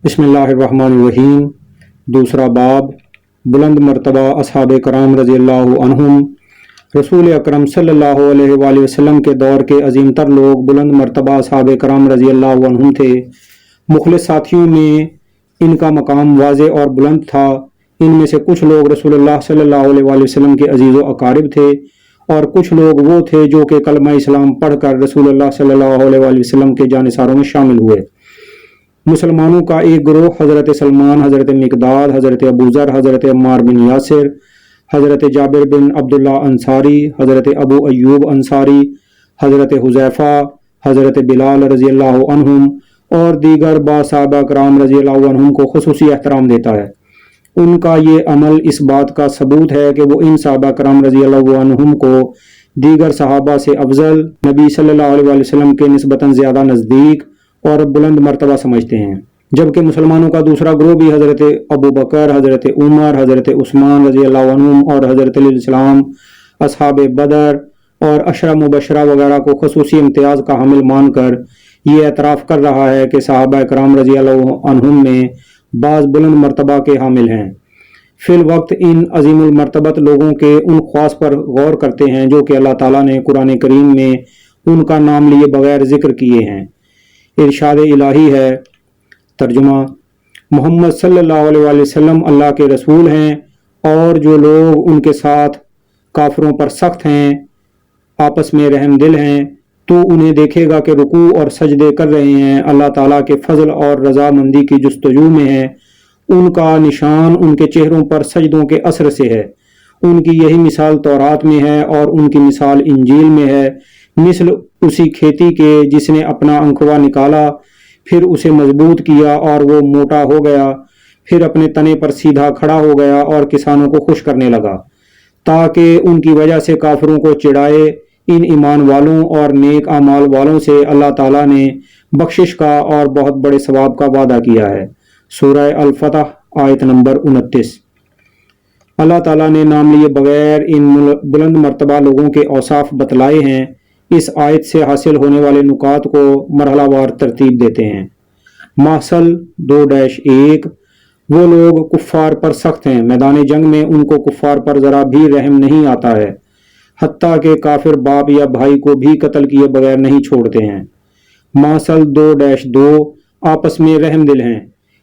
بسم اللہ الرحمن الرحیم۔ دوسرا باب، بلند مرتبہ اصحاب کرام رضی اللہ عنہم۔ رسول اکرم صلی اللہ علیہ وآلہ وسلم کے دور کے عظیم تر لوگ بلند مرتبہ اصحاب کرام رضی اللہ عنہم تھے۔ مخلص ساتھیوں میں ان کا مقام واضح اور بلند تھا۔ ان میں سے کچھ لوگ رسول اللہ صلی اللہ علیہ وآلہ وسلم کے عزیز و اقارب تھے، اور کچھ لوگ وہ تھے جو کہ کلمہ اسلام پڑھ کر رسول اللہ صلی اللہ علیہ وآلہ وسلم کے جانثاروں میں شامل ہوئے۔ مسلمانوں کا ایک گروہ حضرت سلمان، حضرت مقداد، حضرت ابو ذر، حضرت عمار بن یاسر، حضرت جابر بن عبداللہ انصاری، حضرت ابو ایوب انصاری، حضرت حذیفہ، حضرت بلال رضی اللہ عنہم اور دیگر با صحابہ کرام رضی اللہ عنہم کو خصوصی احترام دیتا ہے۔ ان کا یہ عمل اس بات کا ثبوت ہے کہ وہ ان صحابہ کرام رضی اللہ عنہم کو دیگر صحابہ سے افضل، نبی صلی اللہ علیہ وآلہ وسلم کے نسبتاً زیادہ نزدیک اور بلند مرتبہ سمجھتے ہیں، جبکہ مسلمانوں کا دوسرا گروہ بھی حضرت ابو بکر، حضرت عمر، حضرت عثمان رضی اللہ عنہم اور حضرت علی السلام، اصحاب بدر اور عشرہ مبشرہ وغیرہ کو خصوصی امتیاز کا حامل مان کر یہ اعتراف کر رہا ہے کہ صحابہ کرام رضی اللہ عنہم میں بعض بلند مرتبہ کے حامل ہیں۔ فی الوقت ان عظیم المرتبت لوگوں کے ان خواص پر غور کرتے ہیں جو کہ اللہ تعالیٰ نے قرآن کریم میں ان کا نام لیے بغیر ذکر کیے ہیں۔ ارشاد الہی ہے، ترجمہ: محمد صلی اللہ علیہ وآلہ وسلم اللہ کے رسول ہیں، اور جو لوگ ان کے ساتھ کافروں پر سخت ہیں، آپس میں رحم دل ہیں، تو انہیں دیکھے گا کہ رکوع اور سجدے کر رہے ہیں، اللہ تعالیٰ کے فضل اور رضامندی کی جستجو میں ہیں۔ ان کا نشان ان کے چہروں پر سجدوں کے اثر سے ہے۔ ان کی یہی مثال تورات میں ہے اور ان کی مثال انجیل میں ہے، مثل اسی کھیتی کے جس نے اپنا انکھوا نکالا، پھر اسے مضبوط کیا اور وہ موٹا ہو گیا، پھر اپنے تنے پر سیدھا کھڑا ہو گیا اور کسانوں کو خوش کرنے لگا، تاکہ ان کی وجہ سے کافروں کو چڑھائے۔ ان ایمان والوں اور نیک اعمال والوں سے اللہ تعالیٰ نے بخشش کا اور بہت بڑے ثواب کا وعدہ کیا ہے۔ سورہ الفتح آیت نمبر 29۔ اللہ تعالیٰ نے نام لیے بغیر ان بلند مرتبہ لوگوں کے اوصاف بتلائے ہیں۔ اس آیت سے حاصل ہونے والے نکات کو مرحلہ وار ترتیب دیتے ہیں۔ محصل 2-1، وہ لوگ کفار پر سخت ہیں، میدان جنگ میں ان کو کفار پر ذرا بھی رحم نہیں آتا ہے، حتیٰ کہ کافر باپ یا بھائی کو بھی قتل کیے بغیر نہیں چھوڑتے ہیں۔ محصل 2-2، آپس میں رحم دل ہیں،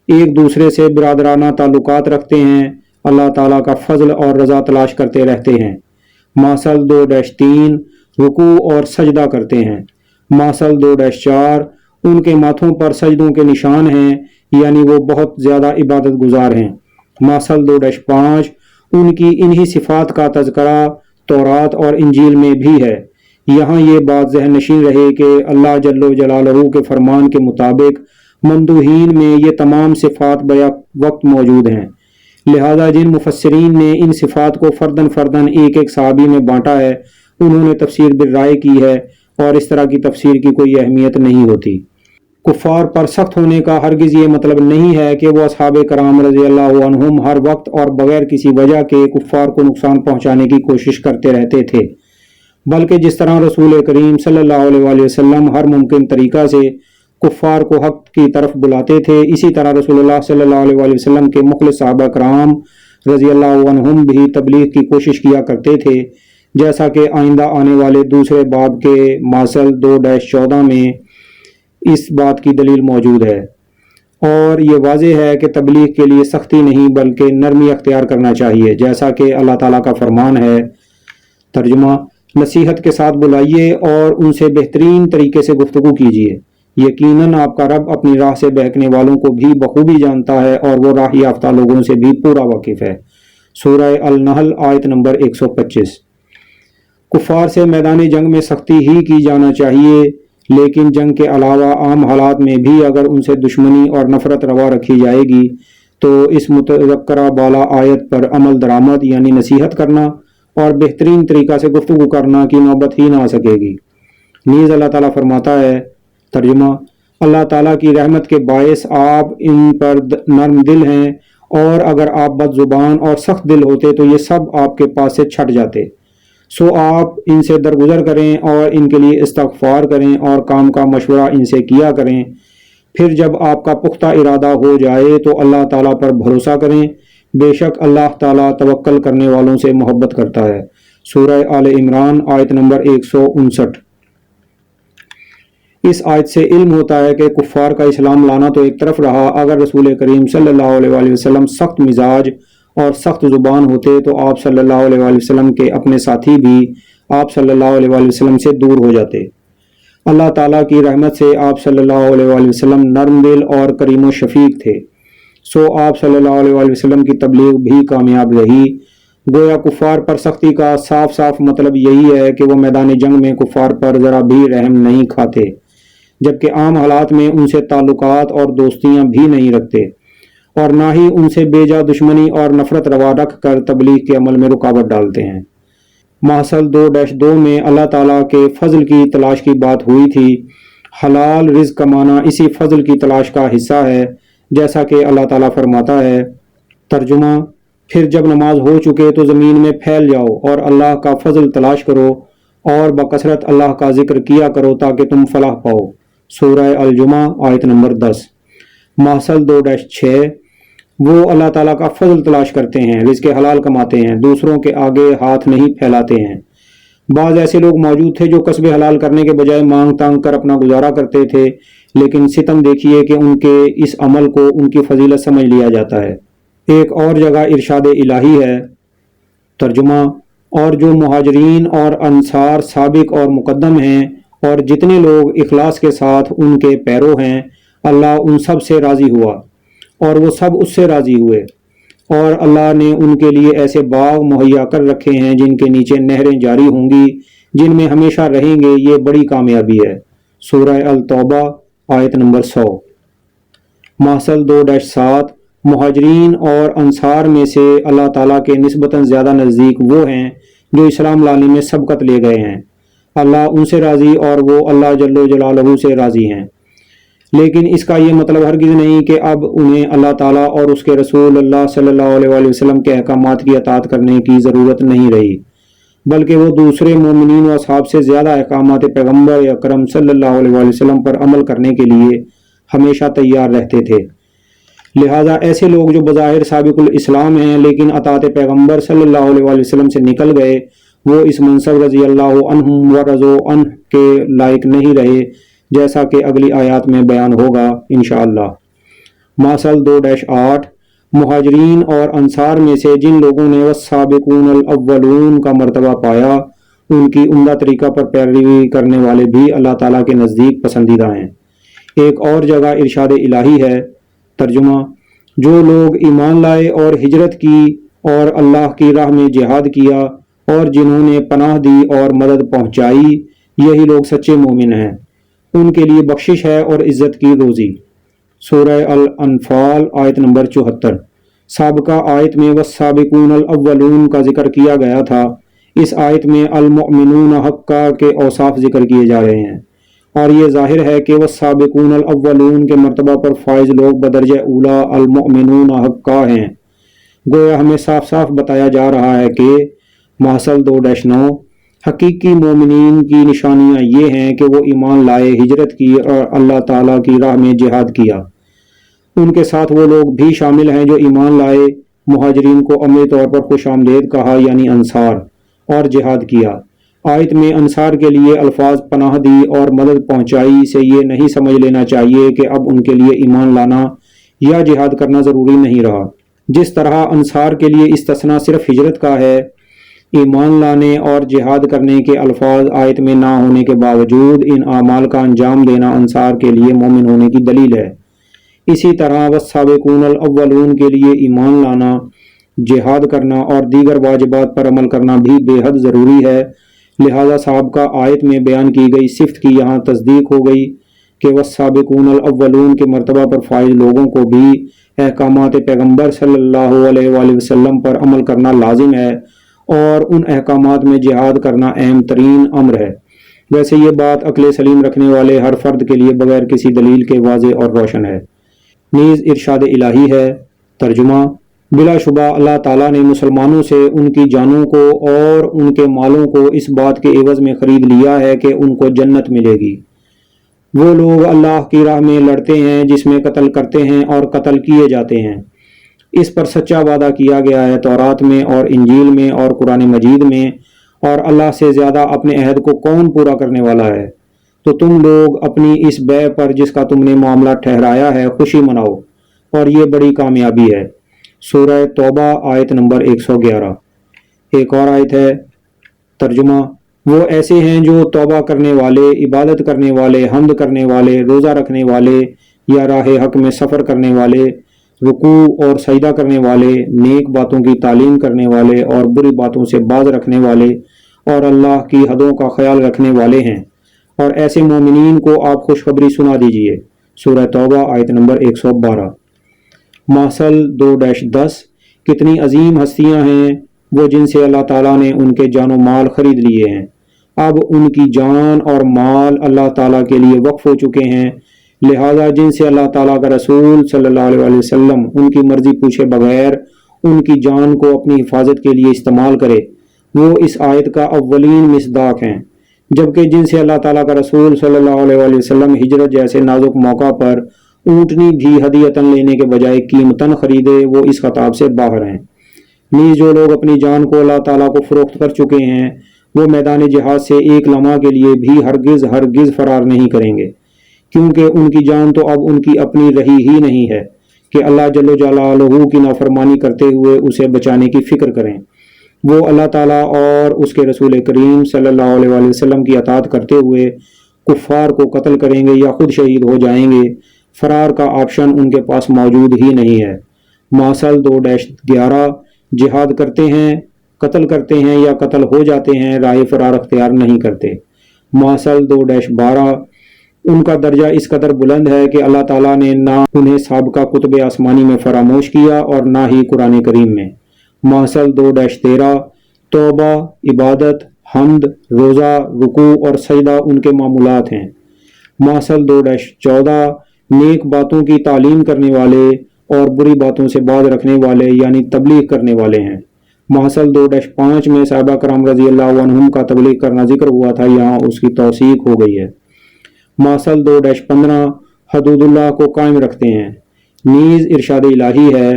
ایک دوسرے سے برادرانہ تعلقات رکھتے ہیں، اللہ تعالیٰ کا فضل اور رضا تلاش کرتے رہتے ہیں۔ محصل 2-3، رکوع اور سجدہ کرتے ہیں۔ محصل 2-4، ان کے ماتھوں پر سجدوں کے نشان ہیں، یعنی وہ بہت زیادہ عبادت گزار ہیں۔ محصل 2-5، ان کی انہی صفات کا تذکرہ تورات اور انجیل میں بھی ہے۔ یہاں یہ بات ذہن نشین رہے کہ اللہ جل جلالہ کے فرمان کے مطابق ممدوحین میں یہ تمام صفات بیک وقت موجود ہیں، لہذا جن مفسرین نے ان صفات کو فردن فردن ایک ایک صحابی میں بانٹا ہے، انہوں نے تفسیر بالرائے کی ہے، اور اس طرح کی تفسیر کی کوئی اہمیت نہیں ہوتی۔ کفار پر سخت ہونے کا ہرگز یہ مطلب نہیں ہے کہ وہ اصحاب کرام رضی اللہ عنہم ہر وقت اور بغیر کسی وجہ کے کفار کو نقصان پہنچانے کی کوشش کرتے رہتے تھے، بلکہ جس طرح رسول کریم صلی اللہ علیہ وآلہ وسلم ہر ممکن طریقہ سے کفار کو حق کی طرف بلاتے تھے، اسی طرح رسول اللہ صلی اللہ علیہ وآلہ وسلم کے مخلص صحابہ کرام رضی اللہ عنہم بھی تبلیغ کی کوشش کیا کرتے تھے، جیسا کہ آئندہ آنے والے دوسرے باب کے محصل 2-14 میں اس بات کی دلیل موجود ہے۔ اور یہ واضح ہے کہ تبلیغ کے لیے سختی نہیں بلکہ نرمی اختیار کرنا چاہیے، جیسا کہ اللہ تعالیٰ کا فرمان ہے، ترجمہ: نصیحت کے ساتھ بلائیے اور ان سے بہترین طریقے سے گفتگو کیجیے، یقیناً آپ کا رب اپنی راہ سے بہکنے والوں کو بھی بخوبی جانتا ہے اور وہ راہ یافتہ لوگوں سے بھی پورا واقف ہے۔ سورہ النحل آیت نمبر 125۔ کفار سے میدان جنگ میں سختی ہی کی جانا چاہیے، لیکن جنگ کے علاوہ عام حالات میں بھی اگر ان سے دشمنی اور نفرت روا رکھی جائے گی تو اس متذکرہ بالا آیت پر عمل درآمد یعنی نصیحت کرنا اور بہترین طریقہ سے گفتگو کرنا کی نوبت ہی نہ آ سکے گی۔ نیز اللہ تعالیٰ فرماتا ہے، ترجمہ: اللہ تعالیٰ کی رحمت کے باعث آپ ان پر نرم دل ہیں، اور اگر آپ بد زبان اور سخت دل ہوتے تو یہ سب آپ کے پاس سے چھٹ جاتے، سو آپ ان سے درگزر کریں اور ان کے لیے استغفار کریں اور کام کا مشورہ ان سے کیا کریں، پھر جب آپ کا پختہ ارادہ ہو جائے تو اللہ تعالیٰ پر بھروسہ کریں، بے شک اللہ تعالیٰ توکل کرنے والوں سے محبت کرتا ہے۔ سورہ آل عمران آیت نمبر 159۔ اس آیت سے علم ہوتا ہے کہ کفار کا اسلام لانا تو ایک طرف رہا، اگر رسول کریم صلی اللہ علیہ وآلہ وسلم سخت مزاج اور سخت زبان ہوتے تو آپ صلی اللہ علیہ وآلہ وسلم کے اپنے ساتھی بھی آپ صلی اللہ علیہ وآلہ وسلم سے دور ہو جاتے۔ اللہ تعالیٰ کی رحمت سے آپ صلی اللہ علیہ وآلہ وسلم نرم دل اور کریم و شفیق تھے، سو آپ صلی اللہ علیہ وآلہ وسلم کی تبلیغ بھی کامیاب رہی۔ گویا کفار پر سختی کا صاف صاف مطلب یہی ہے کہ وہ میدان جنگ میں کفار پر ذرا بھی رحم نہیں کھاتے، جبکہ عام حالات میں ان سے تعلقات اور دوستیاں بھی نہیں رکھتے، اور نہ ہی ان سے بیجا دشمنی اور نفرت روا رکھ کر تبلیغ کے عمل میں رکاوٹ ڈالتے ہیں۔ محصل 2-2 میں اللہ تعالیٰ کے فضل کی تلاش کی بات ہوئی تھی۔ حلال رزق کمانا اسی فضل کی تلاش کا حصہ ہے، جیسا کہ اللہ تعالیٰ فرماتا ہے۔ ترجمہ: پھر جب نماز ہو چکے تو زمین میں پھیل جاؤ اور اللہ کا فضل تلاش کرو اور بکثرت اللہ کا ذکر کیا کرو تاکہ تم فلاح پاؤ۔ سورہ الجمعہ آیت نمبر 10۔ محصل 2-6 وہ اللہ تعالیٰ کا فضل تلاش کرتے ہیں، رزق حلال کماتے ہیں، دوسروں کے آگے ہاتھ نہیں پھیلاتے ہیں۔ بعض ایسے لوگ موجود تھے جو کسب حلال کرنے کے بجائے مانگ تانگ کر اپنا گزارا کرتے تھے، لیکن ستم دیکھیے کہ ان کے اس عمل کو ان کی فضیلت سمجھ لیا جاتا ہے۔ ایک اور جگہ ارشاد الہی ہے۔ ترجمہ: اور جو مہاجرین اور انصار سابق اور مقدم ہیں اور جتنے لوگ اخلاص کے ساتھ ان کے پیرو ہیں، اللہ ان سب سے راضی ہوا اور وہ سب اس سے راضی ہوئے، اور اللہ نے ان کے لیے ایسے باغ مہیا کر رکھے ہیں جن کے نیچے نہریں جاری ہوں گی، جن میں ہمیشہ رہیں گے، یہ بڑی کامیابی ہے۔ سورہ التوبہ آیت نمبر 100۔ محصل 2-7 مہاجرین اور انصار میں سے اللہ تعالیٰ کے نسبتاً زیادہ نزدیک وہ ہیں جو اسلام لانے میں سبقت لے گئے ہیں، اللہ ان سے راضی اور وہ اللہ جل جلالہ سے راضی ہیں۔ لیکن اس کا یہ مطلب ہرگز نہیں کہ اب انہیں اللہ تعالیٰ اور اس کے رسول اللہ صلی اللہ علیہ وآلہ وسلم کے احکامات کی اطاعت کرنے کی ضرورت نہیں رہی، بلکہ وہ دوسرے مومنین و اصحاب سے زیادہ احکامات پیغمبر اکرم صلی اللہ علیہ وآلہ وسلم پر عمل کرنے کے لیے ہمیشہ تیار رہتے تھے۔ لہٰذا ایسے لوگ جو بظاہر سابق الاسلام ہیں لیکن اطاعت پیغمبر صلی اللہ علیہ وآلہ وسلم سے نکل گئے، وہ اس منصب رضی اللہ عنہم و رضوا عنہ کے لائق نہیں رہے، جیسا کہ اگلی آیات میں بیان ہوگا انشاءاللہ۔ محصل 2-8 مہاجرین اور انصار میں سے جن لوگوں نے والسابقون الاولون کا مرتبہ پایا، ان کی عمدہ طریقہ پر پیروی کرنے والے بھی اللہ تعالیٰ کے نزدیک پسندیدہ ہیں۔ ایک اور جگہ ارشاد الہی ہے۔ ترجمہ: جو لوگ ایمان لائے اور ہجرت کی اور اللہ کی راہ میں جہاد کیا اور جنہوں نے پناہ دی اور مدد پہنچائی، یہی لوگ سچے مومن ہیں، ان کے لیے بخشش ہے اور عزت کی روزی۔ سورہ الانفال آیت نمبر 74۔ سابقہ آیت میں والسابقون الاولون کا ذکر کیا گیا تھا، اس آیت میں المؤمنون حقا کے اوصاف ذکر کیے جا رہے ہیں، اور یہ ظاہر ہے کہ والسابقون الاولون کے مرتبہ پر فائز لوگ بدرجہ اولا المؤمنون حقا ہیں۔ گویا ہمیں صاف صاف بتایا جا رہا ہے کہ محصل 2-9 حقیقی مومنین کی نشانیاں یہ ہیں کہ وہ ایمان لائے، ہجرت کی اور اللہ تعالیٰ کی راہ میں جہاد کیا۔ ان کے ساتھ وہ لوگ بھی شامل ہیں جو ایمان لائے، مہاجرین کو عملی طور پر خوش آمدید کہا یعنی انصار، اور جہاد کیا۔ آیت میں انصار کے لیے الفاظ پناہ دی اور مدد پہنچائی سے یہ نہیں سمجھ لینا چاہیے کہ اب ان کے لیے ایمان لانا یا جہاد کرنا ضروری نہیں رہا۔ جس طرح انصار کے لیے استثناء صرف ہجرت کا ہے، ایمان لانے اور جہاد کرنے کے الفاظ آیت میں نہ ہونے کے باوجود ان اعمال کا انجام دینا انصار کے لیے مومن ہونے کی دلیل ہے۔ اسی طرح والسابقون الاولون کے لیے ایمان لانا، جہاد کرنا اور دیگر واجبات پر عمل کرنا بھی بے حد ضروری ہے، لہذا سابقہ آیت میں بیان کی گئی صفت کی یہاں تصدیق ہو گئی کہ والسابقون الاولون کے مرتبہ پر فائز لوگوں کو بھی احکامات پیغمبر صلی اللہ علیہ وآلہ وسلم پر عمل کرنا لازم ہے، اور ان احکامات میں جہاد کرنا اہم ترین امر ہے۔ ویسے یہ بات عقل سلیم رکھنے والے ہر فرد کے لیے بغیر کسی دلیل کے واضح اور روشن ہے۔ نیز ارشاد الہی ہے۔ ترجمہ: بلا شبہ اللہ تعالیٰ نے مسلمانوں سے ان کی جانوں کو اور ان کے مالوں کو اس بات کے عوض میں خرید لیا ہے کہ ان کو جنت ملے گی، وہ لوگ اللہ کی راہ میں لڑتے ہیں جس میں قتل کرتے ہیں اور قتل کیے جاتے ہیں۔ اس پر سچا وعدہ کیا گیا ہے تورات میں اور انجیل میں اور قرآن مجید میں، اور اللہ سے زیادہ اپنے عہد کو کون پورا کرنے والا ہے؟ تو تم لوگ اپنی اس بیع پر جس کا تم نے معاملہ ٹھہرایا ہے خوشی مناؤ، اور یہ بڑی کامیابی ہے۔ سورہ توبہ آیت نمبر 111۔ ایک اور آیت ہے، ترجمہ: وہ ایسے ہیں جو توبہ کرنے والے، عبادت کرنے والے، حمد کرنے والے، روزہ رکھنے والے یا راہ حق میں سفر کرنے والے، رکوع اور سجدہ کرنے والے، نیک باتوں کی تعلیم کرنے والے اور بری باتوں سے باز رکھنے والے اور اللہ کی حدوں کا خیال رکھنے والے ہیں، اور ایسے مومنین کو آپ خوشخبری سنا دیجئے۔ سورہ توبہ آیت نمبر 112۔ ماسل 2-10۔ کتنی عظیم ہستیاں ہیں وہ جن سے اللہ تعالیٰ نے ان کے جان و مال خرید لیے ہیں، اب ان کی جان اور مال اللہ تعالیٰ کے لیے وقف ہو چکے ہیں، لہذا جن سے اللہ تعالیٰ کا رسول صلی اللہ علیہ وسلم ان کی مرضی پوچھے بغیر ان کی جان کو اپنی حفاظت کے لیے استعمال کرے، وہ اس آیت کا اولین مصداق ہیں، جبکہ جن سے اللہ تعالیٰ کا رسول صلی اللہ علیہ وسلم ہجرت جیسے نازک موقع پر اونٹنی بھی ہدیتاً لینے کے بجائے قیمتاً خریدے، وہ اس خطاب سے باہر ہیں۔ نیز جو لوگ اپنی جان کو اللہ تعالیٰ کو فروخت کر چکے ہیں وہ میدان جہاد سے ایک لمحہ کے لیے بھی ہرگز فرار نہیں کریں گے، کیونکہ ان کی جان تو اب ان کی اپنی رہی ہی نہیں ہے کہ اللہ جل جلالہ کی نافرمانی کرتے ہوئے اسے بچانے کی فکر کریں۔ وہ اللہ تعالیٰ اور اس کے رسول کریم صلی اللہ علیہ وسلم کی اطاعت کرتے ہوئے کفار کو قتل کریں گے یا خود شہید ہو جائیں گے، فرار کا آپشن ان کے پاس موجود ہی نہیں ہے۔ ماسل 2-11۔ جہاد کرتے ہیں، قتل کرتے ہیں یا قتل ہو جاتے ہیں، راہ فرار اختیار نہیں کرتے۔ ماسل 2-12۔ ان کا درجہ اس قدر بلند ہے کہ اللہ تعالیٰ نے نہ انہیں سابقہ کتب آسمانی میں فراموش کیا اور نہ ہی قرآن کریم میں۔ ماسل 2-13۔ توبہ، عبادت، حمد، روزہ، رکوع اور سجدہ ان کے معمولات ہیں۔ ماسل 2-14۔ نیک باتوں کی تعلیم کرنے والے اور بری باتوں سے باز رکھنے والے یعنی تبلیغ کرنے والے ہیں۔ ماسل 2-5 میں صحابہ کرام رضی اللہ عنہم کا تبلیغ کرنا ذکر ہوا تھا، یہاں اس کی توثیق ہو گئی ہے۔ ماسل 2-15۔ حدود اللہ کو قائم رکھتے ہیں، نیز ارشاد الہی ہے۔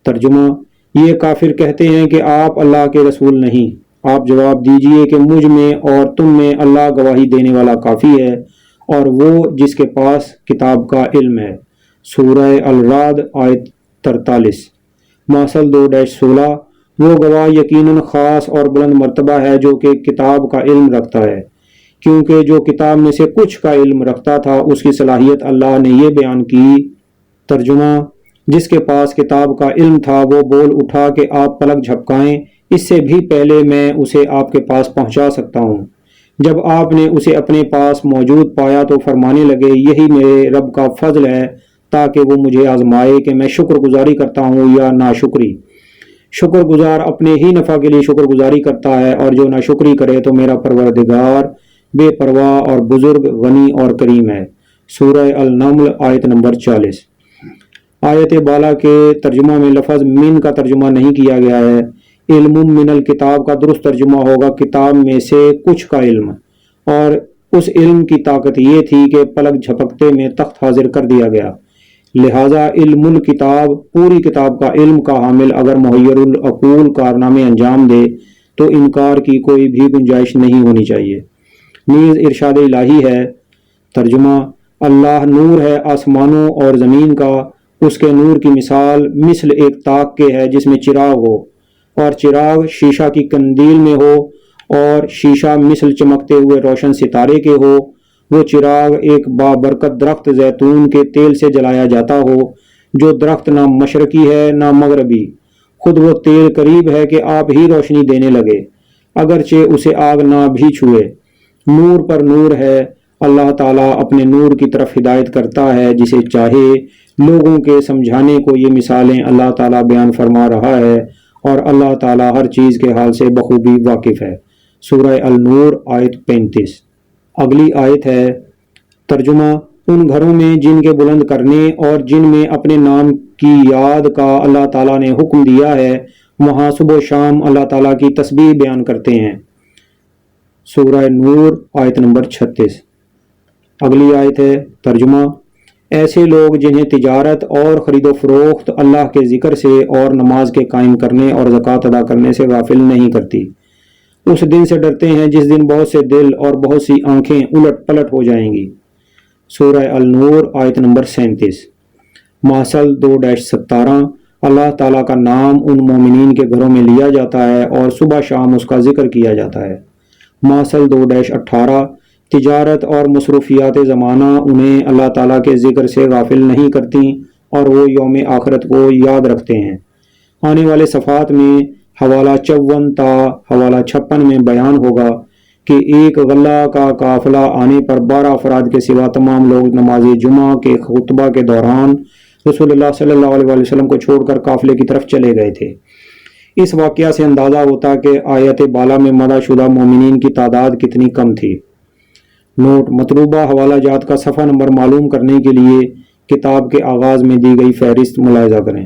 ترجمہ: یہ کافر کہتے ہیں کہ آپ اللہ کے رسول نہیں، آپ جواب دیجئے کہ مجھ میں اور تم میں اللہ گواہی دینے والا کافی ہے، اور وہ جس کے پاس کتاب کا علم ہے۔ سورہ الرعد آیت 43۔ ماسل 2-16۔ وہ گواہ یقیناً خاص اور بلند مرتبہ ہے جو کہ کتاب کا علم رکھتا ہے، کیونکہ جو کتاب میں سے کچھ کا علم رکھتا تھا اس کی صلاحیت اللہ نے یہ بیان کی۔ ترجمہ: جس کے پاس کتاب کا علم تھا وہ بول اٹھا کہ آپ پلک جھپکائیں، اس سے بھی پہلے میں اسے آپ کے پاس پہنچا سکتا ہوں۔ جب آپ نے اسے اپنے پاس موجود پایا تو فرمانے لگے، یہی میرے رب کا فضل ہے تاکہ وہ مجھے آزمائے کہ میں شکر گزاری کرتا ہوں یا ناشکری۔ شکر گزار اپنے ہی نفع کے لیے شکر گزاری کرتا ہے، اور جو ناشکری کرے تو میرا پروردگار بے پرواہ اور بزرگ، غنی اور کریم ہے۔ سورہ النمل آیت نمبر 40۔ آیت بالا کے ترجمہ میں لفظ من کا ترجمہ نہیں کیا گیا ہے۔ علم من الکتاب کا درست ترجمہ ہوگا کتاب میں سے کچھ کا علم، اور اس علم کی طاقت یہ تھی کہ پلک جھپکتے میں تخت حاضر کر دیا گیا، لہٰذا علم الکتاب پوری کتاب کا علم کا حامل اگر مہیر العقول کارنامے انجام دے تو انکار کی کوئی بھی گنجائش نہیں ہونی چاہیے۔ نیز ارشاد الہی ہے۔ ترجمہ: اللہ نور ہے آسمانوں اور زمین کا، اس کے نور کی مثل ایک طاق کے ہے جس میں چراغ ہو، اور چراغ شیشہ کی قندیل میں ہو، اور شیشہ مثل چمکتے ہوئے روشن ستارے کے ہو۔ وہ چراغ ایک بابرکت درخت زیتون کے تیل سے جلایا جاتا ہو، جو درخت نہ مشرقی ہے نہ مغربی، خود وہ تیل قریب ہے کہ آپ ہی روشنی دینے لگے، اگرچہ اسے آگ نہ بھی چھوئے۔ نور پر نور ہے، اللہ تعالیٰ اپنے نور کی طرف ہدایت کرتا ہے جسے چاہے۔ لوگوں کے سمجھانے کو یہ مثالیں اللہ تعالیٰ بیان فرما رہا ہے، اور اللہ تعالیٰ ہر چیز کے حال سے بخوبی واقف ہے۔ سورہ النور آیت 35۔ اگلی آیت ہے۔ ترجمہ: ان گھروں میں جن کے بلند کرنے اور جن میں اپنے نام کی یاد کا اللہ تعالیٰ نے حکم دیا ہے، وہاں صبح و شام اللہ تعالیٰ کی تسبیح بیان کرتے ہیں۔ سورہ نور آیت نمبر 36۔ اگلی آیت ہے ترجمہ، ایسے لوگ جنہیں تجارت اور خرید و فروخت اللہ کے ذکر سے اور نماز کے قائم کرنے اور زکوٰۃ ادا کرنے سے غافل نہیں کرتی، اس دن سے ڈرتے ہیں جس دن بہت سے دل اور بہت سی آنکھیں الٹ پلٹ ہو جائیں گی۔ سورہ النور آیت نمبر 37۔ ماسل 2-17 اللہ تعالیٰ کا نام ان مومنین کے گھروں میں لیا جاتا ہے اور صبح شام اس کا ذکر کیا جاتا ہے۔ ماسل 2-18 تجارت اور مصروفیات زمانہ انہیں اللہ تعالیٰ کے ذکر سے غافل نہیں کرتی اور وہ یوم آخرت کو یاد رکھتے ہیں۔ آنے والے صفحات میں حوالہ 54 تا حوالہ 56 میں بیان ہوگا کہ ایک غلہ کا قافلہ آنے پر 12 افراد کے سوا تمام لوگ نماز جمعہ کے خطبہ کے دوران رسول اللہ صلی اللہ علیہ وسلم کو چھوڑ کر قافلے کی طرف چلے گئے تھے۔ اس واقعہ سے اندازہ ہوتا کہ آیت بالا میں مدح شدہ مومنین کی تعداد کتنی کم تھی۔ نوٹ: مطلوبہ حوالہ جات کا صفحہ نمبر معلوم کرنے کے لیے کتاب کے آغاز میں دی گئی فہرست ملاحظہ کریں۔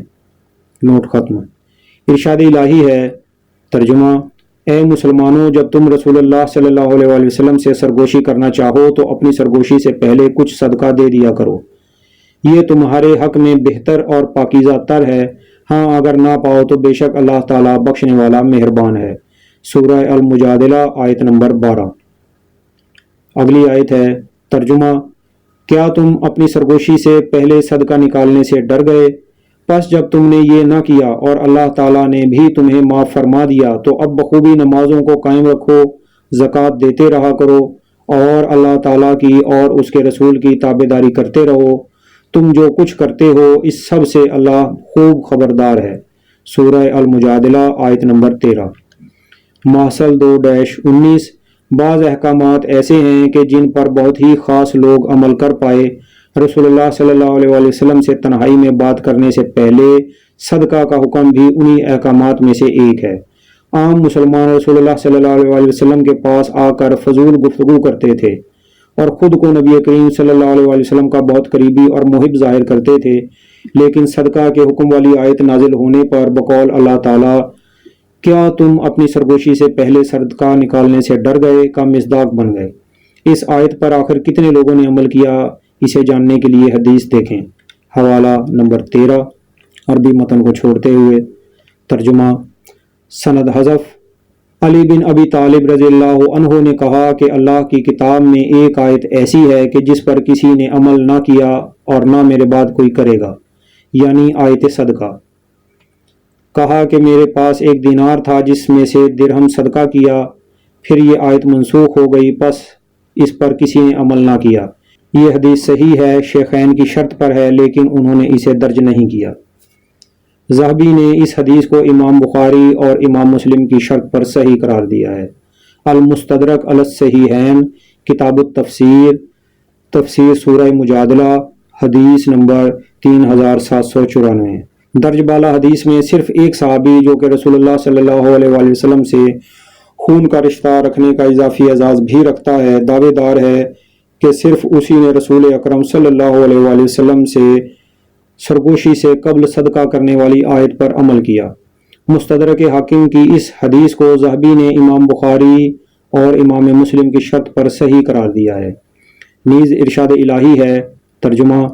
نوٹ ختم۔ ارشاد الہی ہے ترجمہ، اے مسلمانوں، جب تم رسول اللہ صلی اللہ علیہ وسلم سے سرگوشی کرنا چاہو تو اپنی سرگوشی سے پہلے کچھ صدقہ دے دیا کرو، یہ تمہارے حق میں بہتر اور پاکیزہ تر ہے، ہاں اگر نہ پاؤ تو بے شک اللہ تعالیٰ بخشنے والا مہربان ہے۔ سورہ المجادلہ آیت نمبر 12۔ اگلی آیت ہے ترجمہ، کیا تم اپنی سرگوشی سے پہلے صدقہ نکالنے سے ڈر گئے؟ پس جب تم نے یہ نہ کیا اور اللہ تعالیٰ نے بھی تمہیں معاف فرما دیا تو اب بخوبی نمازوں کو قائم رکھو، زکوٰۃ دیتے رہا کرو اور اللہ تعالیٰ کی اور اس کے رسول کی تابعداری کرتے رہو، تم جو کچھ کرتے ہو اس سب سے اللہ خوب خبردار ہے۔ سورہ المجادلہ آیت نمبر 13۔ ماسل 2-19 بعض احکامات ایسے ہیں کہ جن پر بہت ہی خاص لوگ عمل کر پائے۔ رسول اللہ صلی اللہ علیہ وسلم سے تنہائی میں بات کرنے سے پہلے صدقہ کا حکم بھی انہی احکامات میں سے ایک ہے۔ عام مسلمان رسول اللہ صلی اللہ علیہ وسلم کے پاس آ کر فضول گفتگو کرتے تھے اور خود کو نبی کریم صلی اللہ علیہ وسلم کا بہت قریبی اور محب ظاہر کرتے تھے، لیکن صدقہ کے حکم والی آیت نازل ہونے پر بقول اللہ تعالیٰ کیا تم اپنی سرگوشی سے پہلے صدقہ نکالنے سے ڈر گئے کا مصداق بن گئے۔ اس آیت پر آخر کتنے لوگوں نے عمل کیا، اسے جاننے کے لیے حدیث دیکھیں۔ حوالہ نمبر 13 عربی متن کو چھوڑتے ہوئے ترجمہ، سند حذف۔ علی بن ابی طالب رضی اللہ عنہ نے کہا کہ اللہ کی کتاب میں ایک آیت ایسی ہے کہ جس پر کسی نے عمل نہ کیا اور نہ میرے بعد کوئی کرے گا، یعنی آیت صدقہ۔ کہا کہ میرے پاس ایک دینار تھا جس میں سے درہم صدقہ کیا، پھر یہ آیت منسوخ ہو گئی، پس اس پر کسی نے عمل نہ کیا۔ یہ حدیث صحیح ہے، شیخین کی شرط پر ہے، لیکن انہوں نے اسے درج نہیں کیا۔ ذہبی نے اس حدیث کو امام بخاری اور امام مسلم کی شرط پر صحیح قرار دیا ہے۔ المستدرک علی الصحیحین کتاب التفسیر، تفسیر سورہ مجادلہ، حدیث نمبر 3794۔ درج بالا حدیث میں صرف ایک صحابی جو کہ رسول اللہ صلی اللہ علیہ وسلم سے خون کا رشتہ رکھنے کا اضافی اعزاز بھی رکھتا ہے، دعوے دار ہے کہ صرف اسی نے رسول اکرم صلی اللہ علیہ وسلم سے سرگوشی سے قبل صدقہ کرنے والی آیت پر عمل کیا۔ مستدرک حاکم کی اس حدیث کو ذہبی نے امام بخاری اور امام مسلم کی شرط پر صحیح قرار دیا ہے۔ نیز ارشاد الہی ہے ترجمہ،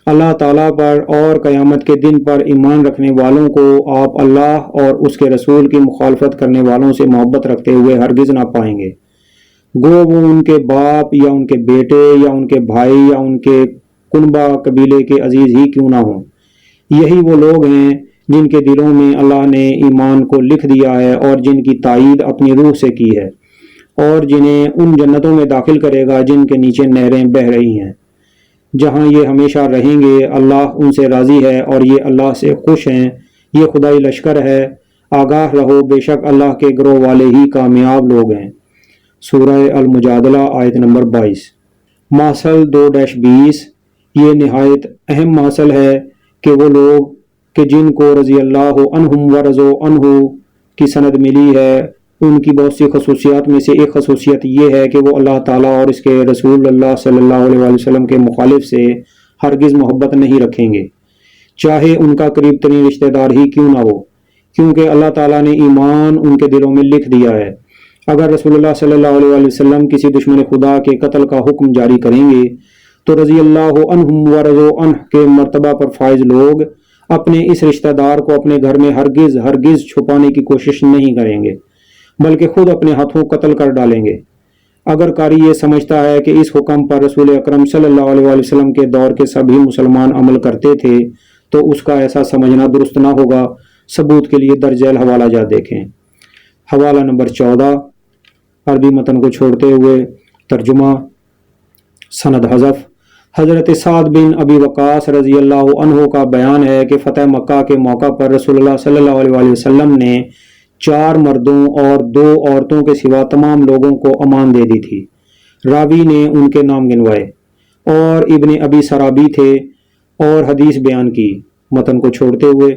اللہ تعالیٰ پر اور قیامت کے دن پر ایمان رکھنے والوں کو آپ اللہ اور اس کے رسول کی مخالفت کرنے والوں سے محبت رکھتے ہوئے ہرگز نہ پائیں گے، گو وہ ان کے باپ یا ان کے بیٹے یا ان کے بھائی یا ان کے کنبہ قبیلے کے عزیز ہی کیوں نہ ہوں۔ یہی وہ لوگ ہیں جن کے دلوں میں اللہ نے ایمان کو لکھ دیا ہے اور جن کی تائید اپنی روح سے کی ہے، اور جنہیں ان جنتوں میں داخل کرے گا جن کے نیچے نہریں بہہ رہی ہیں، جہاں یہ ہمیشہ رہیں گے۔ اللہ ان سے راضی ہے اور یہ اللہ سے خوش ہیں، یہ خدائی لشکر ہے، آگاہ رہو، بے شک اللہ کے گروہ والے ہی کامیاب لوگ ہیں۔ سورہ المجادلہ آیت نمبر 22۔ ماسل 2-20 یہ نہایت اہم ماسل ہے کہ وہ لوگ کہ جن کو رضی اللہ عنہم و رضوا عنہ کی سند ملی ہے، ان کی بہت سی خصوصیات میں سے ایک خصوصیت یہ ہے کہ وہ اللہ تعالیٰ اور اس کے رسول اللہ صلی اللہ علیہ وسلم کے مخالف سے ہرگز محبت نہیں رکھیں گے، چاہے ان کا قریب ترین رشتہ دار ہی کیوں نہ ہو، کیونکہ اللہ تعالیٰ نے ایمان ان کے دلوں میں لکھ دیا ہے۔ اگر رسول اللہ صلی اللہ علیہ وسلم کسی دشمن خدا کے قتل کا حکم جاری کریں گے تو رضی اللہ عنہم و رضوا عنہ کے مرتبہ پر فائز لوگ اپنے اس رشتہ دار کو اپنے گھر میں ہرگز چھپانے کی کوشش نہیں کریں گے، بلکہ خود اپنے ہاتھوں قتل کر ڈالیں گے۔ اگر قاری یہ سمجھتا ہے کہ اس حکم پر رسول اکرم صلی اللہ علیہ وسلم کے دور کے سبھی مسلمان عمل کرتے تھے تو اس کا ایسا سمجھنا درست نہ ہوگا۔ ثبوت کے لیے درج ذیل حوالہ جات دیکھیں۔ حوالہ نمبر 14، عربی متن کو چھوڑتے ہوئے ترجمہ سند حذف۔ حضرت سعد بن ابی وقاص رضی اللہ عنہ کا بیان ہے کہ فتح مکہ کے موقع پر رسول اللہ صلی اللہ علیہ وسلم نے 4 مردوں اور 2 عورتوں کے سوا تمام لوگوں کو امان دے دی تھی۔ راوی نے ان کے نام گنوائے اور ابن ابی سرابی تھے اور حدیث بیان کی۔ متن کو چھوڑتے ہوئے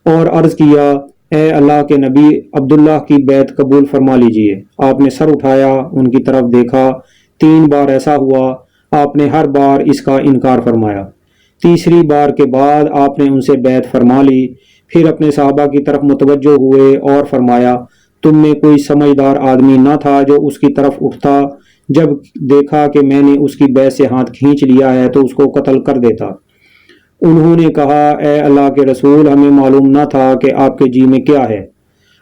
اور عرض کیا، اے اللہ کے نبی، عبداللہ کی بیعت قبول فرما لیجئے۔ آپ نے سر اٹھایا، ان کی طرف دیکھا، 3 بار ایسا ہوا، آپ نے ہر بار اس کا انکار فرمایا۔ تیسری بار کے بعد آپ نے ان سے بیعت فرما لی، پھر اپنے صحابہ کی طرف متوجہ ہوئے اور فرمایا، تم میں کوئی سمجھدار آدمی نہ تھا جو اس کی طرف اٹھتا، جب دیکھا کہ میں نے اس کی بیعت سے ہاتھ کھینچ لیا ہے تو اس کو قتل کر دیتا۔ انہوں نے کہا، اے اللہ کے رسول، ہمیں معلوم نہ تھا کہ آپ کے جی میں کیا ہے،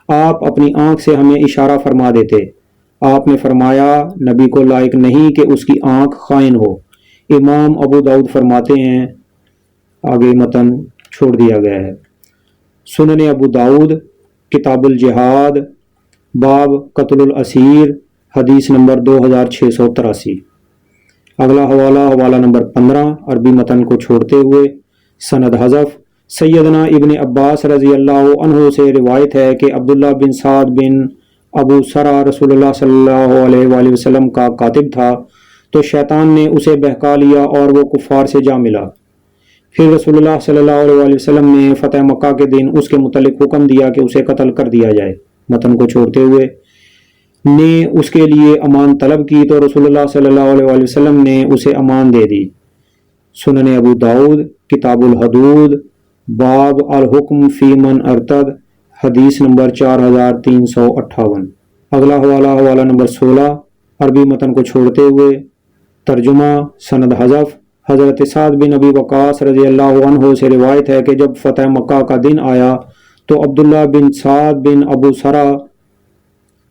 آپ اپنی آنکھ سے ہمیں اشارہ فرما دیتے۔ آپ نے فرمایا، نبی کو لائق نہیں کہ اس کی آنکھ خائن ہو۔ امام ابو داؤد فرماتے ہیں، آگے متن چھوڑ دیا گیا ہے۔ سنن ابو داؤد کتاب الجہاد باب قتل الاسیر حدیث نمبر 2683۔ اگلا حوالہ نمبر 15، عربی متن کو چھوڑتے ہوئے سند حذف۔ سیدنا ابن عباس رضی اللہ عنہ سے روایت ہے کہ عبداللہ بن سعد بن ابو سرا رسول اللہ صلی اللہ علیہ وآلہ وسلم کا کاتب تھا، تو شیطان نے اسے بہکا لیا اور وہ کفار سے جا ملا۔ پھر رسول اللہ صلی اللہ علیہ وآلہ وسلم نے فتح مکہ کے دن اس کے متعلق حکم دیا کہ اسے قتل کر دیا جائے۔ متن کو چھوڑتے ہوئے نے اس کے لیے امان طلب کی تو رسول اللہ صلی اللہ علیہ وآلہ وسلم نے اسے امان دے دی۔ سنن ابو داؤد کتاب الحدود باب الحکم فی من ارتد حدیث نمبر 4358۔ اگلا حوالہ نمبر 16، عربی متن کو چھوڑتے ہوئے ترجمہ سند حذف۔ حضرت سعد بن ابی وقاص رضی اللہ عنہ سے روایت ہے کہ جب فتح مکہ کا دن آیا تو عبداللہ بن سعد بن ابو سرا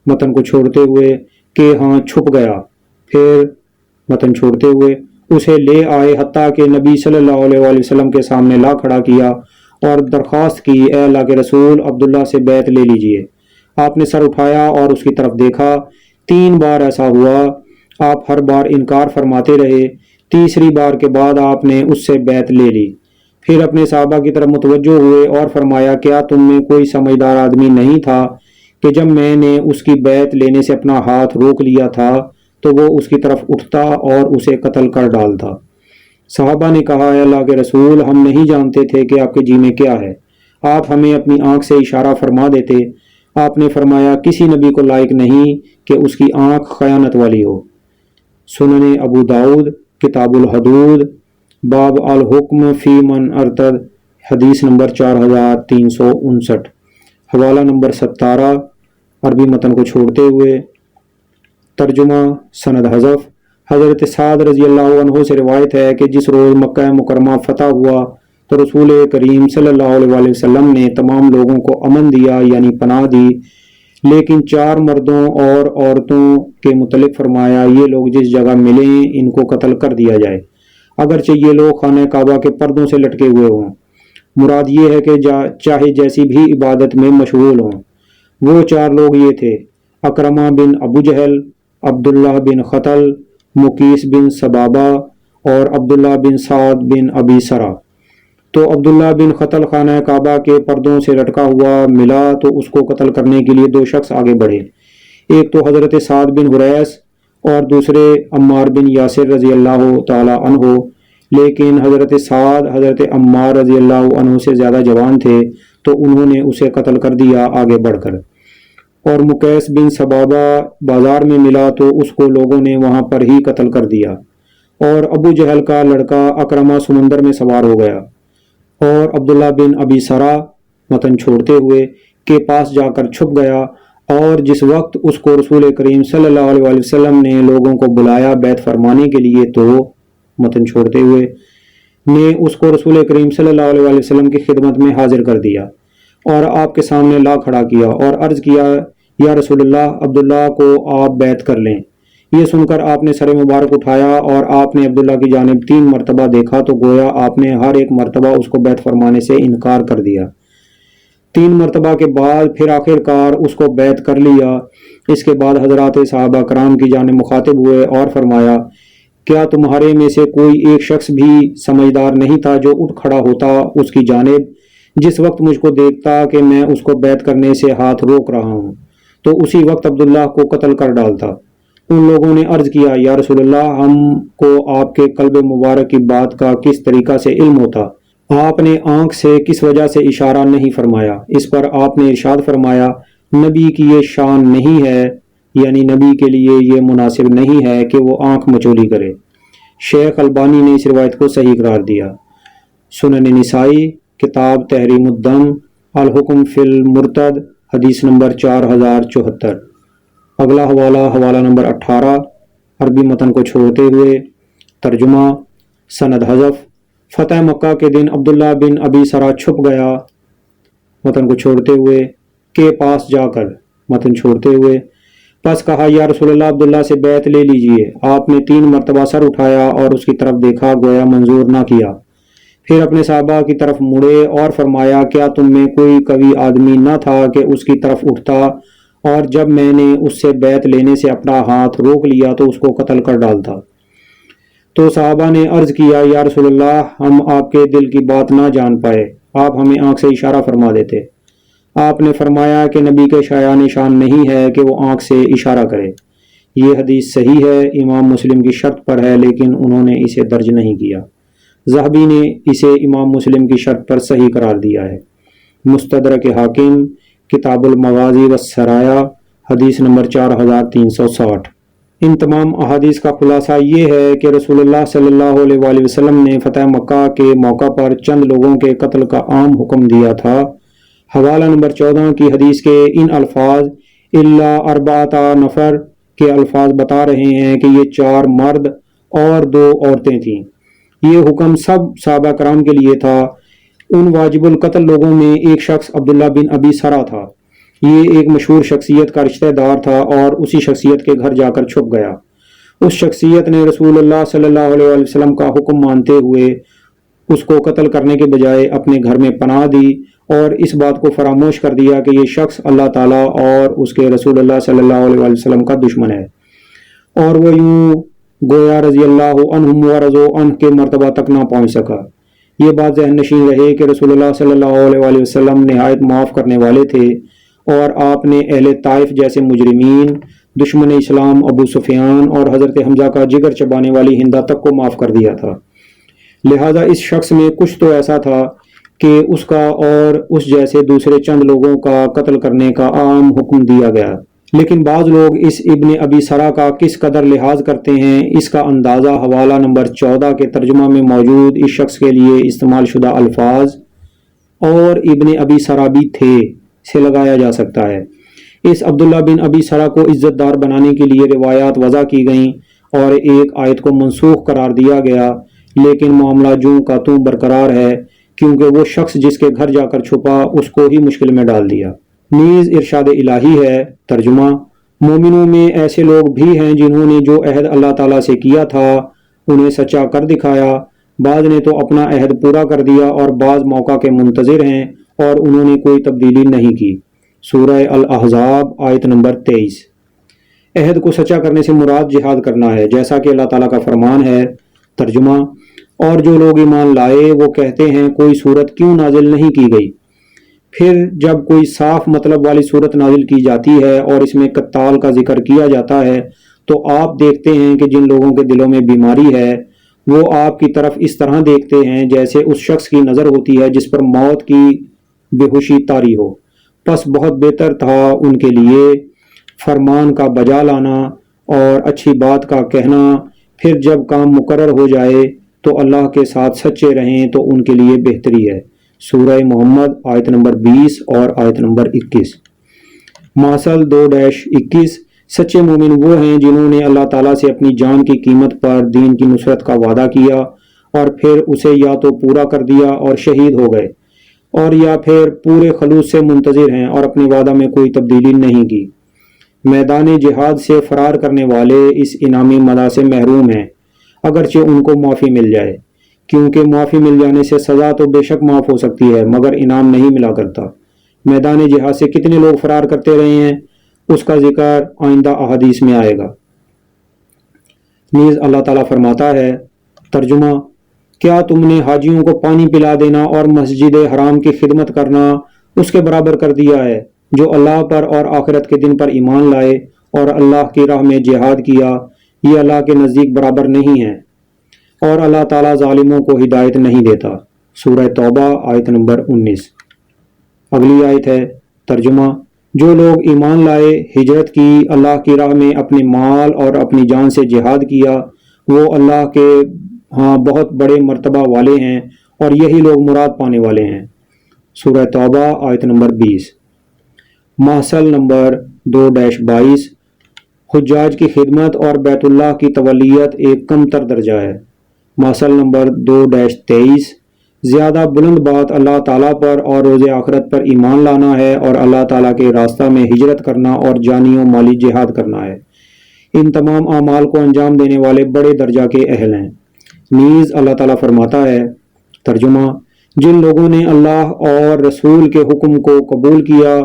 متن کو چھوڑتے ہوئے کہ ہاں چھپ گیا، پھر متن چھوڑتے ہوئے اسے لے آئے حتیٰ کہ نبی صلی اللہ علیہ وآلہ وسلم کے سامنے لا کھڑا کیا اور درخواست کی، اے اللہ کے رسول، عبداللہ سے بیعت لے لیجئے۔ آپ نے سر اٹھایا اور اس کی طرف دیکھا، 3 بار ایسا ہوا، آپ ہر بار انکار فرماتے رہے۔ تیسری بار کے بعد آپ نے اس سے بیعت لے لی، پھر اپنے صحابہ کی طرف متوجہ ہوئے اور فرمایا، کیا تم میں کوئی سمجھدار آدمی نہیں تھا کہ جب میں نے اس کی بیعت لینے سے اپنا ہاتھ روک لیا تھا تو وہ اس کی طرف اٹھتا اور اسے قتل کر ڈالتا؟ صحابہ نے کہا، اے اللہ کے رسول، ہم نہیں جانتے تھے کہ آپ کے جی میں کیا ہے، آپ ہمیں اپنی آنکھ سے اشارہ فرما دیتے۔ آپ نے فرمایا، کسی نبی کو لائق نہیں کہ اس کی آنکھ خیانت والی ہو۔ سنن ابو داؤد کتاب الحدود باب الحکم فی من ارتد حدیث نمبر 4359۔ حوالہ نمبر 17، عربی متن کو چھوڑتے ہوئے ترجمہ سند حذف۔ حضرت سعد رضی اللہ عنہ سے روایت ہے کہ جس روز مکہ مکرمہ فتح ہوا تو رسول کریم صلی اللہ علیہ وآلہ وسلم نے تمام لوگوں کو امن دیا، یعنی پناہ دی، لیکن 4 مردوں اور عورتوں کے متعلق فرمایا، یہ لوگ جس جگہ ملیں ان کو قتل کر دیا جائے، اگرچہ یہ لوگ خانہ کعبہ کے پردوں سے لٹکے ہوئے ہوں۔ مراد یہ ہے کہ چاہے جیسی بھی عبادت میں مشغول ہوں۔ وہ 4 لوگ یہ تھے، اکرمہ بن ابو جہل، عبداللہ بن خطل، مقیس بن سبابہ اور عبداللہ بن سعد بن ابی سرا۔ تو عبداللہ بن خطل خانہ کعبہ کے پردوں سے لٹکا ہوا ملا تو اس کو قتل کرنے کے لیے 2 شخص آگے بڑھے، ایک تو حضرت سعد بن حریث اور دوسرے عمار بن یاسر رضی اللہ تعالی عنہ، لیکن حضرت سعد حضرت عمار رضی اللہ عنہ سے زیادہ جوان تھے تو انہوں نے اسے قتل کر دیا آگے بڑھ کر۔ اور مقیس بن سبابہ بازار میں ملا تو اس کو لوگوں نے وہاں پر ہی قتل کر دیا، اور ابو جہل کا لڑکا اکرمہ سمندر میں سوار ہو گیا، اور عبداللہ بن ابی سرا متن چھوڑتے ہوئے کے پاس جا کر چھپ گیا۔ اور جس وقت اس کو رسول کریم صلی اللہ علیہ وآلہ وسلم نے لوگوں کو بلایا بیعت فرمانے کے لیے تو متن چھوڑتے ہوئے نے اس کو رسول کریم صلی اللہ علیہ وآلہ وسلم کی خدمت میں حاضر کر دیا اور آپ کے سامنے لا کھڑا کیا اور عرض کیا یا رسول اللہ عبداللہ کو آپ بیعت کر لیں۔ یہ سن کر آپ نے سر مبارک اٹھایا اور آپ نے عبداللہ کی جانب 3 مرتبہ دیکھا تو گویا آپ نے ہر ایک مرتبہ اس کو بیعت فرمانے سے انکار کر دیا۔ 3 مرتبہ کے بعد پھر آخر کار اس کو بیعت کر لیا۔ اس کے بعد حضرات صحابہ کرام کی جانب مخاطب ہوئے اور فرمایا کیا تمہارے میں سے کوئی ایک شخص بھی سمجھدار نہیں تھا جو اٹھ کھڑا ہوتا اس کی جانب جس وقت مجھ کو دیکھتا کہ میں اس کو بیعت کرنے سے ہاتھ روک رہا ہوں تو اسی وقت عبداللہ کو قتل کر ڈالتا۔ ان لوگوں نے عرض کیا یا رسول اللہ ہم کو آپ کے قلب مبارک کی بات کا کس طریقہ سے علم ہوتا؟ آپ نے آنکھ سے کس وجہ سے اشارہ نہیں فرمایا؟ اس پر آپ نے ارشاد فرمایا نبی کی یہ شان نہیں ہے، یعنی نبی کے لیے یہ مناسب نہیں ہے کہ وہ آنکھ مچولی کرے۔ شیخ البانی نے اس روایت کو صحیح قرار دیا۔ سنن نسائی کتاب تحریم الدم الحکم فی المرتد حدیث نمبر 4074۔ اگلا حوالہ نمبر 18 عربی متن کو چھوڑتے ہوئے ترجمہ سند حذف۔ فتح مکہ کے دن عبداللہ بن ابی سرا چھپ گیا متن کو چھوڑتے ہوئے کے پاس جا کر متن چھوڑتے ہوئے پس کہا یا رسول اللہ عبداللہ سے بیعت لے لیجئے۔ آپ نے 3 مرتبہ سر اٹھایا اور اس کی طرف دیکھا گویا منظور نہ کیا۔ پھر اپنے صحابہ کی طرف مڑے اور فرمایا کیا تم میں کوئی قوی آدمی نہ تھا کہ اس کی طرف اٹھتا اور جب میں نے اس سے بیعت لینے سے اپنا ہاتھ روک لیا تو اس کو قتل کر ڈالتا؟ تو صحابہ نے عرض کیا یا رسول اللہ ہم آپ کے دل کی بات نہ جان پائے، آپ ہمیں آنکھ سے اشارہ فرما دیتے۔ آپ نے فرمایا کہ نبی کے شایان شان نہیں ہے کہ وہ آنکھ سے اشارہ کرے۔ یہ حدیث صحیح ہے، امام مسلم کی شرط پر ہے لیکن انہوں نے اسے درج نہیں کیا۔ ذہبی نے اسے امام مسلم کی شرط پر صحیح قرار دیا ہے۔ مستدرک حاکم کتاب المغازی والسرایا حدیث نمبر 4360۔ ان تمام احادیث کا خلاصہ یہ ہے کہ رسول اللہ صلی اللہ علیہ وآلہ وسلم نے فتح مکہ کے موقع پر چند لوگوں کے قتل کا عام حکم دیا تھا۔ حوالہ نمبر 14 کی حدیث کے ان الفاظ الا 4 نفر کے الفاظ بتا رہے ہیں کہ یہ 4 مرد اور 2 عورتیں تھیں۔ یہ حکم سب صحابہ کرام کے لیے تھا۔ ان واجب القتل لوگوں میں ایک شخص عبداللہ بن ابی سرا تھا۔ یہ ایک مشہور شخصیت کا رشتہ دار تھا اور اسی شخصیت کے گھر جا کر چھپ گیا۔ اس شخصیت نے رسول اللہ صلی اللہ علیہ وآلہ وسلم کا حکم مانتے ہوئے اس کو قتل کرنے کے بجائے اپنے گھر میں پناہ دی اور اس بات کو فراموش کر دیا کہ یہ شخص اللہ تعالیٰ اور اس کے رسول اللہ صلی اللہ علیہ وآلہ وسلم کا دشمن ہے، اور وہ یوں گویا رضی اللہ عنہم و رضوا عنہ کے مرتبہ تک نہ پہنچ سکا۔ یہ بات ذہن نشین رہے کہ رسول اللہ صلی اللہ علیہ وآلہ وسلم نہایت معاف کرنے والے تھے اور آپ نے اہل طائف جیسے مجرمین، دشمن اسلام ابو سفیان اور حضرت حمزہ کا جگر چبانے والی ہندا تک کو معاف کر دیا تھا۔ لہذا اس شخص میں کچھ تو ایسا تھا کہ اس کا اور اس جیسے دوسرے چند لوگوں کا قتل کرنے کا عام حکم دیا گیا۔ لیکن بعض لوگ اس ابن ابی سرا کا کس قدر لحاظ کرتے ہیں اس کا اندازہ حوالہ نمبر 14 کے ترجمہ میں موجود اس شخص کے لیے استعمال شدہ الفاظ اور ابن ابی سرا بھی تھے سے لگایا جا سکتا ہے۔ اس عبداللہ بن ابی سرا کو عزت دار بنانے کے لیے روایات وضع کی گئیں اور ایک آیت کو منسوخ قرار دیا گیا، لیکن معاملہ جوں کا توں برقرار ہے کیونکہ وہ شخص جس کے گھر جا کر چھپا اس کو ہی مشکل میں ڈال دیا۔ نیز ارشاد الہی ہے۔ ترجمہ مومنوں میں ایسے لوگ بھی ہیں جنہوں نے جو عہد اللہ تعالیٰ سے کیا تھا انہیں سچا کر دکھایا، بعض نے تو اپنا عہد پورا کر دیا اور بعض موقع کے منتظر ہیں اور انہوں نے کوئی تبدیلی نہیں کی۔ سورہ الاحزاب آیت نمبر 23۔ عہد کو سچا کرنے سے مراد جہاد کرنا ہے جیسا کہ اللہ تعالیٰ کا فرمان ہے۔ ترجمہ اور جو لوگ ایمان لائے وہ کہتے ہیں کوئی صورت کیوں نازل نہیں کی گئی؟ پھر جب کوئی صاف مطلب والی صورت نازل کی جاتی ہے اور اس میں قتال کا ذکر کیا جاتا ہے تو آپ دیکھتے ہیں کہ جن لوگوں کے دلوں میں بیماری ہے وہ آپ کی طرف اس طرح دیکھتے ہیں جیسے اس شخص کی نظر ہوتی ہے جس پر موت کی بے ہوشی طاری ہو۔ پس بہت بہتر تھا ان کے لیے فرمان کا بجا لانا اور اچھی بات کا کہنا، پھر جب کام مقرر ہو جائے تو اللہ کے ساتھ سچے رہیں تو ان کے لیے بہتری ہے۔ سورہ محمد آیت نمبر 20 اور آیت نمبر 21۔ ماسل 2-21 سچے مومن وہ ہیں جنہوں نے اللہ تعالیٰ سے اپنی جان کی قیمت پر دین کی نصرت کا وعدہ کیا اور پھر اسے یا تو پورا کر دیا اور شہید ہو گئے، اور یا پھر پورے خلوص سے منتظر ہیں اور اپنے وعدہ میں کوئی تبدیلی نہیں کی۔ میدان جہاد سے فرار کرنے والے اس انعامی مدح سے محروم ہیں، اگرچہ ان کو معافی مل جائے، کیونکہ معافی مل جانے سے سزا تو بے شک معاف ہو سکتی ہے مگر انعام نہیں ملا کرتا۔ میدان جہاد سے کتنے لوگ فرار کرتے رہے ہیں اس کا ذکر آئندہ احادیث میں آئے گا۔ نیز اللہ تعالیٰ فرماتا ہے، ترجمہ: کیا تم نے حاجیوں کو پانی پلا دینا اور مسجد حرام کی خدمت کرنا اس کے برابر کر دیا ہے جو اللہ پر اور آخرت کے دن پر ایمان لائے اور اللہ کی راہ میں جہاد کیا؟ یہ اللہ کے نزدیک برابر نہیں ہے، اور اللہ تعالیٰ ظالموں کو ہدایت نہیں دیتا۔ سورہ توبہ آیت نمبر 19۔ اگلی آیت ہے، ترجمہ: جو لوگ ایمان لائے، ہجرت کی، اللہ کی راہ میں اپنے مال اور اپنی جان سے جہاد کیا، وہ اللہ کے ہاں بہت بڑے مرتبہ والے ہیں اور یہی لوگ مراد پانے والے ہیں۔ سورہ توبہ آیت نمبر 20۔ محصل نمبر 2-22 حجاج کی خدمت اور بیت اللہ کی تولیت ایک کم تر درجہ ہے۔ محصل نمبر 2-23 زیادہ بلند بات اللہ تعالیٰ پر اور روز آخرت پر ایمان لانا ہے اور اللہ تعالیٰ کے راستہ میں ہجرت کرنا اور جانی و مالی جہاد کرنا ہے۔ ان تمام اعمال کو انجام دینے والے بڑے درجہ کے اہل ہیں۔ نیز اللہ تعالیٰ فرماتا ہے، ترجمہ: جن لوگوں نے اللہ اور رسول کے حکم کو قبول کیا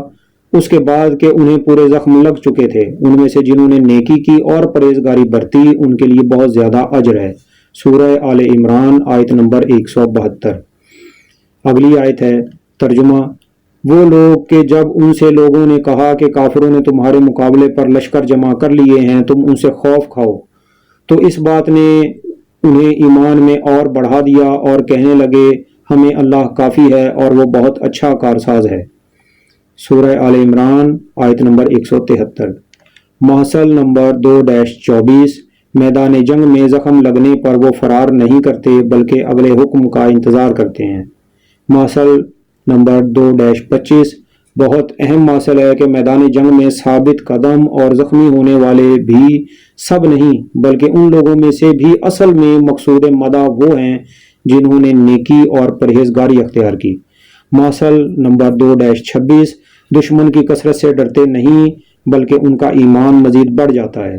اس کے بعد کہ انہیں پورے زخم لگ چکے تھے، ان میں سے جنہوں نے نیکی کی اور پرہیزگاری برتی ان کے لیے بہت زیادہ اجر ہے۔ سورہ آل عمران آیت نمبر 172۔ اگلی آیت ہے، ترجمہ: وہ لوگ کہ جب ان سے لوگوں نے کہا کہ کافروں نے تمہارے مقابلے پر لشکر جمع کر لیے ہیں، تم ان سے خوف کھاؤ، تو اس بات نے انہیں ایمان میں اور بڑھا دیا اور کہنے لگے ہمیں اللہ کافی ہے اور وہ بہت اچھا کارساز ہے۔ سورہ آل عمران آیت نمبر 173۔ محصل نمبر 2-24 میدان جنگ میں زخم لگنے پر وہ فرار نہیں کرتے بلکہ اگلے حکم کا انتظار کرتے ہیں۔ محصل نمبر 2-25 بہت اہم محصل ہے کہ میدان جنگ میں ثابت قدم اور زخمی ہونے والے بھی سب نہیں بلکہ ان لوگوں میں سے بھی اصل میں مقصود مدح وہ ہیں جنہوں نے نیکی اور پرہیزگاری اختیار کی۔ محصل نمبر 2-26 دشمن کی کثرت سے ڈرتے نہیں بلکہ ان کا ایمان مزید بڑھ جاتا ہے۔